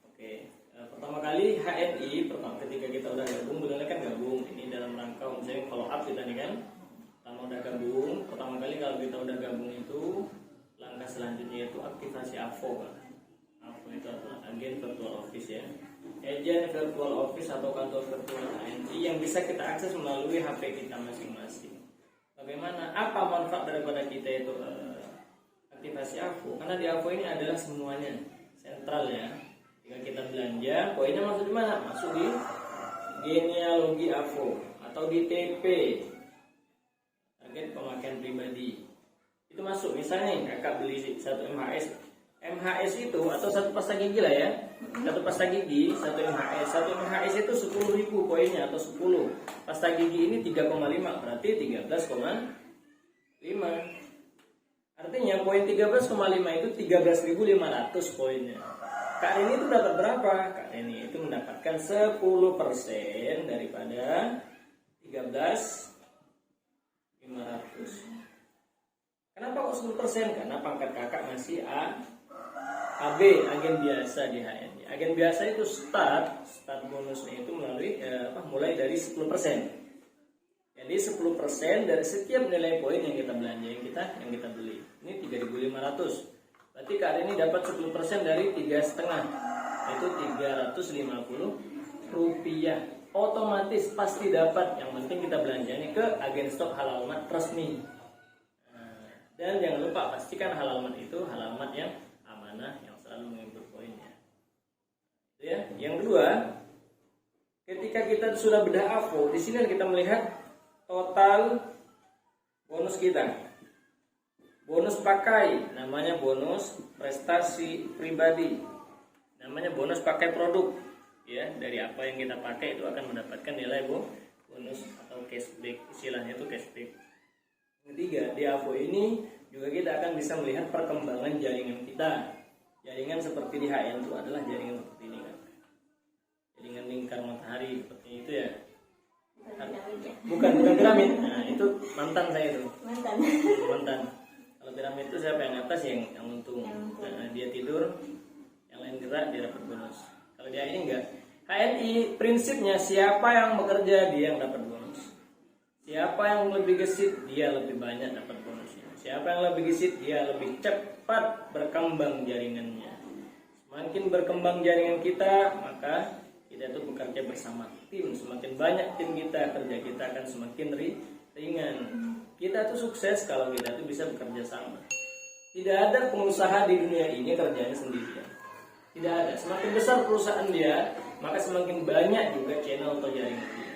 Oke, pertama kali HNI, ketika kita udah gabung, benar kan gabung. Ini dalam rangka misalnya follow up kita nih kan. Pertama udah gabung, pertama kali kalau kita udah gabung itu langkah selanjutnya itu aktivasi AVO. AVO itu adalah agen virtual office ya. Agent virtual office atau kantor virtual HNI yang bisa kita akses melalui HP kita masing-masing. Bagaimana? Apa manfaat daripada kita itu aktivasi AVO? Karena di AVO ini adalah semuanya sentral ya. Jika kita belanja, poinnya masuk di mana? Masuk di genealogi AVO atau di TP, target pemakaian pribadi. Itu masuk. Misalnya kakak beli 1 MHS. MHS itu atau satu pasta gigi lah ya. Satu pasta gigi, 1 MHS. 1 MHS itu 10.000 poinnya atau 10. Pasta gigi ini 3,5 berarti 13,5. Artinya poin 13,5 itu 13.500 poinnya. Kak Reni itu dapat berapa? Kak Reni itu mendapatkan 10% daripada 13.500. Kenapa kok 10%? Karena pangkat kakak masih AB, agen biasa di HNI. Agen biasa itu start bonusnya itu mulai dari 10%. Jadi 10% dari setiap nilai poin yang kita belanja, yang kita beli. Ini 3.500. Berarti Kak ini dapat 10% dari 3,5, yaitu 350 rupiah. Otomatis pasti dapat. Yang penting kita belanjanya ke agen stok Halalmat resmi. Dan jangan lupa pastikan Halalmat itu Halalmat yang amanah, yang selalu mengimpor poinnya. Itu ya. Yang kedua, ketika kita sudah bedah AVO, di sini kita melihat total bonus kita. Bonus pakai, namanya bonus prestasi pribadi. Namanya bonus pakai produk. Ya, dari apa yang kita pakai itu akan mendapatkan nilai bonus atau cashback. Istilahnya itu cashback. Ketiga, di AVO ini juga kita akan bisa melihat perkembangan jaringan kita. Jaringan seperti di HN itu adalah jaringan seperti ini kan. Jaringan lingkar matahari seperti itu ya. Bukan piramid. Nah, itu mantan saya itu. Mantan. Kalau piramid itu siapa yang atas yang untung. Nah, dia tidur, yang lain gerak dia dapat bonus. Kalau dia ini enggak. HNI prinsipnya siapa yang bekerja dia yang dapat bonus. Siapa yang lebih gesit dia lebih banyak dapat bonusnya. Siapa yang lebih gesit dia lebih cepat berkembang jaringannya. Semakin berkembang jaringan kita, maka kita itu bekerja bersama tim. Semakin banyak tim kita, kerja kita akan semakin ringan. Kita tuh sukses kalau kita tuh bisa bekerja sama. Tidak ada pengusaha di dunia ini kerjanya sendirian. Tidak ada. Semakin besar perusahaan dia, maka semakin banyak juga channel atau jaringan dia.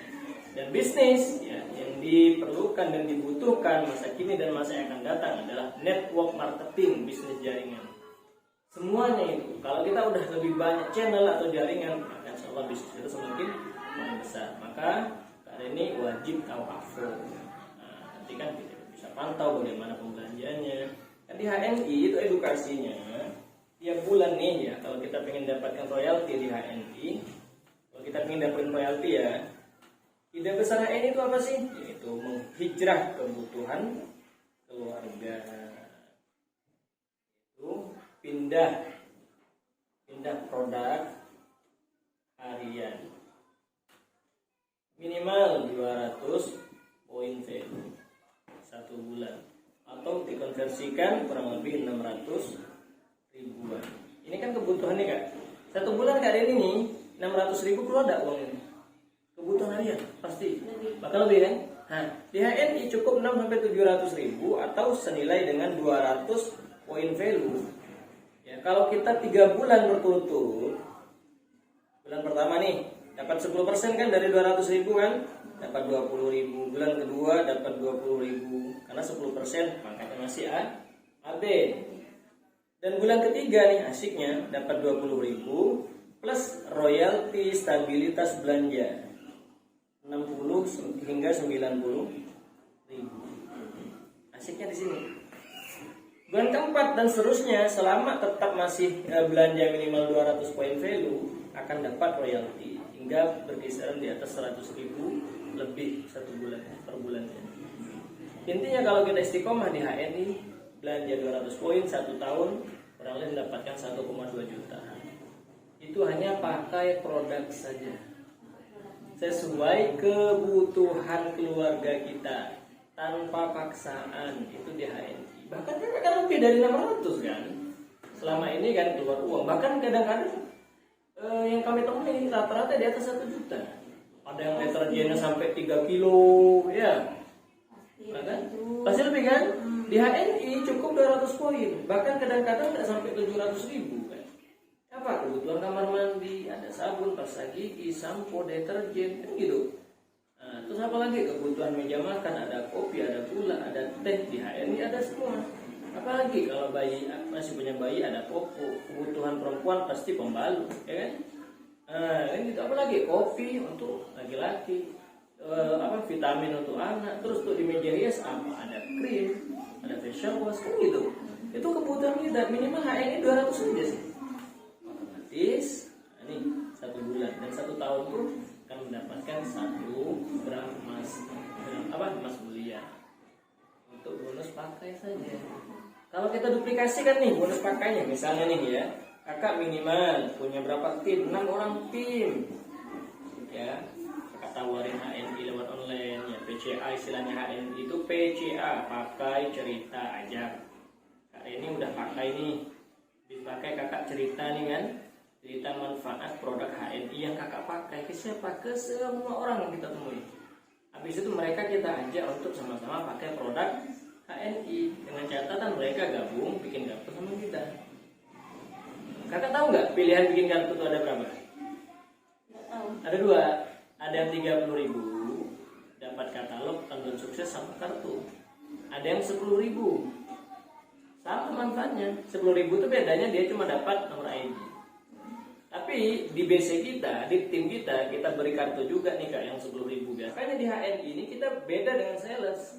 Dan bisnis ya, yang diperlukan dan dibutuhkan masa kini dan masa yang akan datang adalah network marketing, bisnis jaringan. Semuanya itu, kalau kita udah lebih banyak channel atau jaringan, maka insya Allah bisnis itu semakin besar. Maka kali ini wajib tahu AVO. Nanti kan kita bisa pantau bagaimana pembelanjaannya. Kan di HNI itu edukasinya tiap bulan nih ya. Kalau kita ingin dapatkan royalti di HNI, kalau kita ingin dapetin royalti ya, ide besar HNI itu apa sih? Yaitu menghijrah kebutuhan keluarga. Itu pindah produk harian. Minimal 200 poin value 1 bulan. Atau dikonversikan kurang lebih 600 ribuan. Ini kan kebutuhannya Kak. 1 bulan Kak ini nih 600 ribu keluar enggak uang ini? Kebutuhan harian pasti bakal lebih kan? Nah, di HNI cukup 6-700 ribu atau senilai dengan 200 poin value. Ya, kalau kita 3 bulan berturut-turut, bulan pertama nih dapat 10% kan dari 200 ribu kan, dapat 20 ribu. Bulan kedua dapat 20 ribu karena 10% pangkatnya masih AB. Dan bulan ketiga nih asiknya dapat 20 ribu plus royalti stabilitas belanja 60 hingga 90 ribu. Asiknya di sini. Bulan keempat dan seterusnya selama tetap masih belanja minimal 200 poin value akan dapat royalti hingga berkisaran di atas 100 ribu lebih 1 bulan per bulannya. Intinya kalau kita istiqomah di HNI belanja 200 poin 1 tahun orang lain mendapatkan 1,2 juta. Itu hanya pakai produk saja, sesuai kebutuhan keluarga kita, tanpa paksaan. Itu di HNI. Bahkan kan lebih dari 600 kan selama ini kan keluar uang. Bahkan kadang-kadang yang kami temui rata-rata di atas 1 juta. Ada yang deterjennya sampai 3 kilo, ya. Kan? Pasti lebih kan? Di HNI cukup 200 poin. Bahkan kadang-kadang tidak sampai 700.000 kan. Apa kebutuhan kamar mandi, ada sabun, pasta gigi, sampo, deterjen, kan gitu. Nah, terus apa lagi kebutuhan meja makan, ada kopi, ada gula, ada teh, di HNI ada semua. Apalagi kalau bayi masih punya bayi, ada popok. Kebutuhan perempuan pasti pembalut, ya kan? Kan gitu. Apalagi kopi untuk laki-laki, vitamin untuk anak. Terus tuh di meja hias apa? Ada krim, ada facial wash, kan gitu. Itu kebutuhan kita, minimal HNI 200 saja sih. Otomatis, ini 1 bulan dan 1 tahun pun akan mendapatkan 1 gram emas mulia untuk bonus pakai saja. Kalau kita duplikasikan nih bonus pakainya, misalnya nih ya, kakak minimal punya berapa tim? 6 orang tim, ya. Kakak tawarin HNI lewat online, ya PCA istilahnya HNI itu PCA, pakai cerita aja. Kak ini udah pakai nih, dipakai kakak cerita nih kan, cerita manfaat produk HNI yang kakak pakai ke siapa? Ke semua orang yang kita temui. Habis itu mereka kita ajak untuk sama-sama pakai produk HNI dengan catatan mereka gabung bikin kartu sama kita. Kakak tahu nggak pilihan bikin kartu itu ada berapa? Nggak tahu. Ada 2. Ada yang 30.000 dapat katalog tonton sukses sama kartu. Ada yang 10.000 sama manfaatnya. 10.000 itu bedanya dia cuma dapat nomor ID. Tapi di BC kita, di tim kita beri kartu juga nih kak yang 10.000 biasa. Makanya di HNI ini kita beda dengan sales.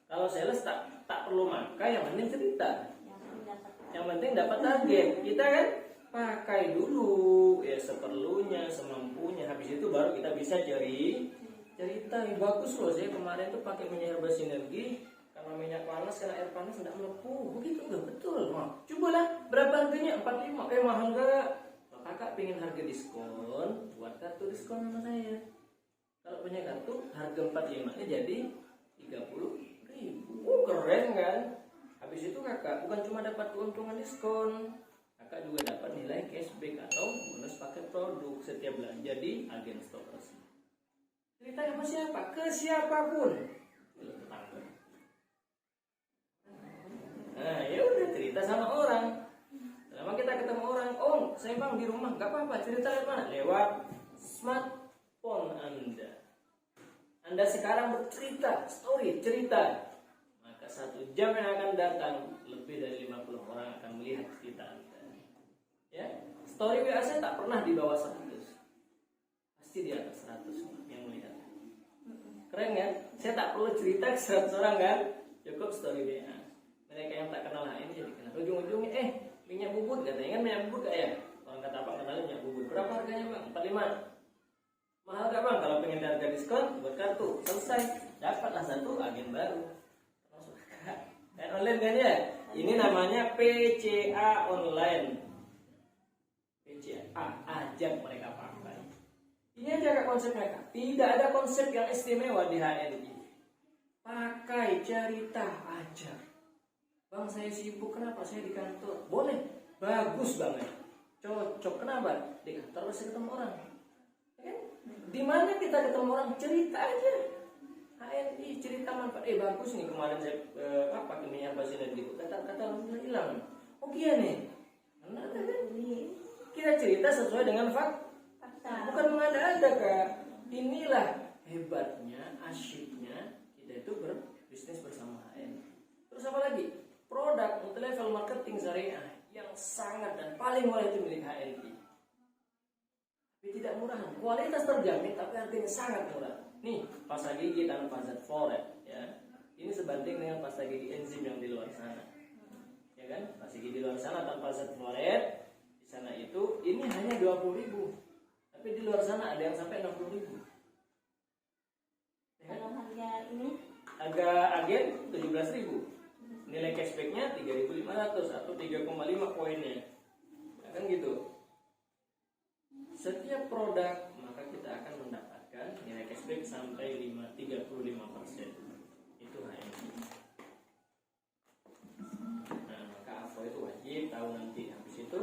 Kalau sales tak perlu maka, yang penting cerita. Yang penting dapat target. Kita kan pakai dulu ya seperlunya, semampunya. Habis itu baru kita bisa cari cerita. Bagus loh, saya kemarin tuh pakai minyak herbal sinergi. Karena minyak panas, karena air panas tidak melepuh. Begitu loh, betul. Nah, cobalah berapa harganya? 45. Mahal enggak? Kalau kakak pengen harga diskon, buat kartu diskon sama saya. Kalau punya kartu harga 45-nya jadi 30.000. Keren kan? Habis itu kakak bukan cuma dapat keuntungan diskon, kakak juga dapat nilai cashback atau bonus pakai produk setiap belanja di agen stok resmi. Cerita sama siapa? Ke siapapun. Nah, ya udah cerita sama orang. Selama kita ketemu orang, oh saya bang di rumah, nggak apa-apa. Cerita lewat mana? Lewat smartphone Anda. Anda sekarang bercerita, story, cerita. Maka 1 jam yang akan datang, lebih dari 50 orang akan melihat cerita Anda. Ya, story WA saya tak pernah di bawah 100. Pasti di atas 100 yang melihat. Keren kan? Saya tak perlu cerita ke 100 orang kan? Cukup story WA. Mereka yang tak kenal HNI jadi kenal. Ujung-ujungnya, minyak bubut katanya kan minyak bubut gak ya? Orang kata apa kenalnya minyak bubut. Berapa harganya bang? 45. Mahal gak bang? Kalau pengen harga diskon buat kartu. Selesai. Dapatlah 1 agen baru. Masuk kan online kan ya? Ini namanya PCA online. PCA, ajak mereka pakai. Ini aja kak konsep mereka. Tidak ada konsep yang istimewa di HNI. Pakai cerita aja. Bang saya sibuk, kenapa saya di kantor? Boleh, bagus banget, cocok. Kenapa? Di kantor pasti ketemu orang. Ya? Di mana kita ketemu orang, cerita aja. HNI cerita manfaat. Bagus nih kemarin saya pakai minyak basi dan gitu. Kata hilang. Oh iya nih. Karena kan kita cerita sesuai dengan fakta. Bukan mengada-ada kak. Inilah hebatnya, asyiknya kita itu berbisnis bersama HNI. Terus apa lagi? Produk untuk level marketing syariah yang sangat dan paling murah itu milik HNI. Tapi tidak murah, kualitas terjamin tapi harganya sangat murah. Nih, pasta gigi tanpa zat fluoride ya. Ini sebanding dengan pasta gigi enzim yang di luar sana. Ya kan? Pasta gigi di luar sana tanpa zat fluoride, di sana itu ini hanya 20.000. Tapi di luar sana ada yang sampai 60.000. Ya kan? Kalau harga ini harga agen 17.000. nilai cashbacknya 3.500 atau 3,5 poinnya. Nah, kan gitu. Setiap produk maka kita akan mendapatkan nilai cashback sampai 35%. Itu HMI. Nah, maka AVO itu wajib tahu nanti. Habis itu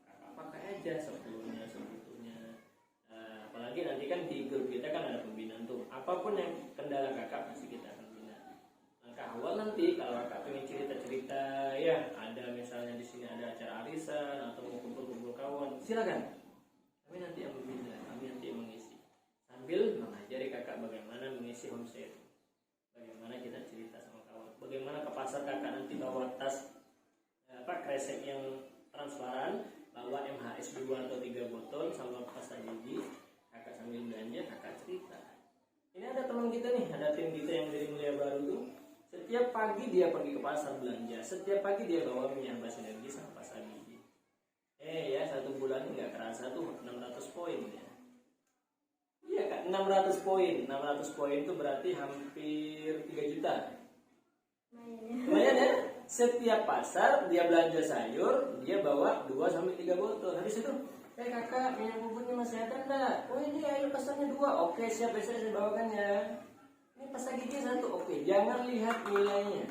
kakak pakai aja sebelumnya sebetulnya. Apalagi nanti kan di grup kita kan ada pembinaan tuh. Apapun yang kendala kakak pasti kita akan bina. Langkah awal nanti kalau kakak pengen cerita-cerita, ya ada misalnya di sini ada acara arisan atau mau kumpul-kumpul kawan, silakan. Kami nanti yang membina, kami nanti yang mengisi. Sambil mengajari kakak bagaimana mengisi homestay, bagaimana kita cerita sama kawan, bagaimana ke pasar kakak nanti bawa tas kresek yang transparan, bawa MHS 2 atau 3 botol sama pasta gigi, kakak sambil belanja, kakak cerita. Ini ada teman kita nih, ada tim kita yang dari Mulia Baru tuh. Setiap pagi dia pergi ke pasar belanja, setiap pagi dia bawa minyak bas energi sama pasta gigi. Ya 1 bulan nggak kerasa tuh 600 poin ya. Iya Kak, 600 poin. 600 poin itu berarti hampir 3 juta. Lumayan ya. Setiap pasar dia belanja sayur, dia bawa 2 sampai 3 botol. Habis itu, kakak minyak bubutnya masih ada enggak? Oh ini ayo pasarnya 2. Oke, siap, besok saya bawakan ya. Ini pasta gigi 1. Oke, jangan lihat nilainya.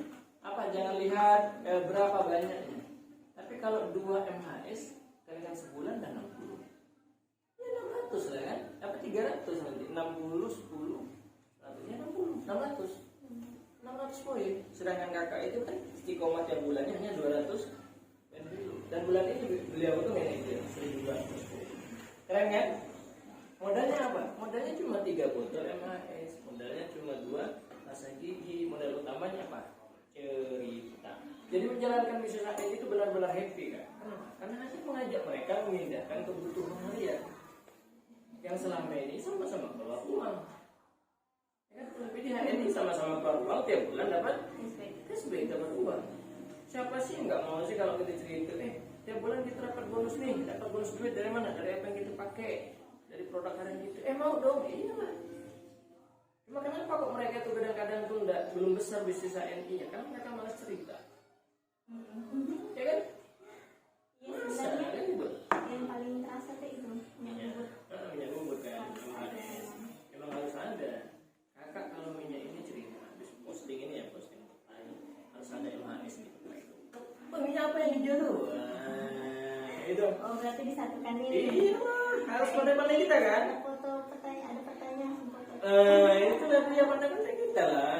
Jangan lihat berapa banyaknya. Tapi kalau 2 MHS kalikan sebulan dan 60. Ya 600 lah kan? 300 nanti. 60 10. Artinya 60, 600 poin. Sedangkan kakak itu kan istiqomah tiap bulannya hanya 200 dan bulan ini beliau itu manajer 1.200 poin. Keren kan? Modalnya apa? Modalnya cuma 3 botol MHS, modalnya cuma 2 pasta gigi. Modal utamanya apa? Cerita. Jadi menjalankan bisnis AN itu benar-benar happy kan? Karena hanya mengajak mereka memindahkan kebutuhan harian yang selama ini sama-sama keluar uang. Ya, tapi di HN ini sama-sama keluar uang, tiap bulan dapat cashback, dapat uang. Siapa sih nggak mau sih kalau kita cerita, tiap bulan kita dapat bonus nih, dapat bonus duit dari mana? Dari apa yang kita pakai, dari produk harian gitu. Mau dong, iya lah. Cuma kenapa kok mereka tuh kadang-kadang tuh belum besar bisnis HNI-nya? Karena mereka malas cerita. Ya kan? Ya sebenarnya yang paling terasa tuh itu minyak bubut. Minyak bubut kan, emang harus ada. Kakak kalau minyak ini cerita, habis posting ini ya posting harus ada MHS gitu. Bang, minyak apa yang hijau tuh? Itu. Oh berarti disatukan ini. Iya, harus pandai-pandai kita kan? Ada foto pertanyaan, ada pertanyaan foto. Itu lah punya pandai-pandai kita lah.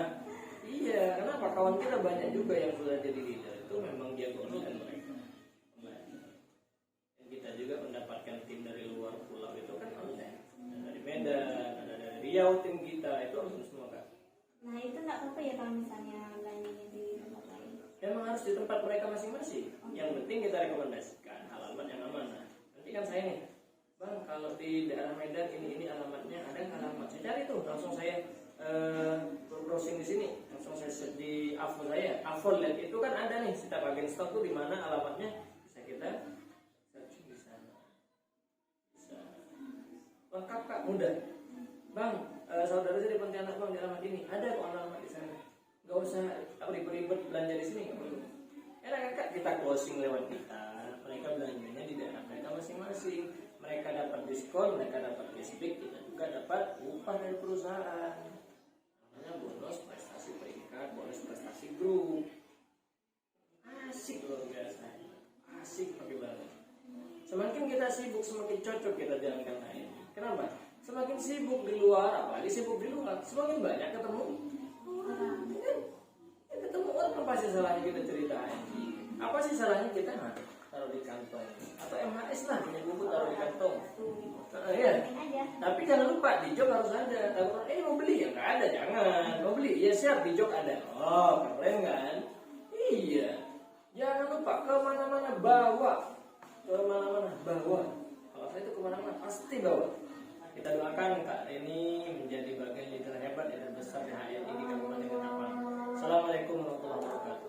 Iya, kenapa kawan kita banyak juga yang sudah jadi leader itu memang dia kan mereka. Dan kita juga mendapatkan tim dari luar pulau itu kan online. Ada dari Medan, ada dari Riau tim kita itu langsung semua kan. Nah itu nggak apa-apa ya kalau misalnya belanjanya di tempat lain. Memang harus di tempat mereka masing-masing. Yang penting kita rekomendasikan alamat yang amanah. Nanti kan saya nih, Bang kalau di daerah Medan ini alamatnya ada nggak alamat? Saya cari tuh, langsung saya browsing di sini, langsung saya search di AVO saya. AVO lihat itu kan ada nih setiap agen stok tuh di mana alamatnya bisa kita search di sana. Bisa lengkap Kak, mudah. Bang, saudara saya di Pontianak Bang di alamat ini ada kok alamat di sana. Gak usah ribet-ribet belanja di sini, nggak perlu. Enak Kak, kita closing lewat kita. Mereka belanjanya di daerah mereka masing-masing. Mereka dapat diskon, mereka dapat cashback, kita juga dapat upah dari perusahaan. Namanya bonus prestasi peringkat, bonus prestasi grup. Asik luar biasa, asik pakai banget. Semakin kita sibuk, semakin cocok kita jalankan lain. Kenapa? Semakin sibuk di luar, apalagi sibuk di luar, semakin banyak ketemu orang. Ya, ketemu orang apa sih salahnya kita ceritain? Apa sih salahnya kita taruh di kantong? Atau MHS lah, punya bubut taruh di kantong. Iya. Tapi jangan lupa di jok harus ada. Takut mau beli ya nggak ada, jangan. Mau beli ya siap di jok ada. Oh keren kan? Iya. Jangan lupa kemana-mana bawa, kemana-mana bawa. Kalau saya itu kemana-mana pasti bawa. Kita doakan Kak ini menjadi bagian leader hebat, leader besar di HNI di Kabupaten Ketapang. Assalamualaikum warahmatullahi wabarakatuh.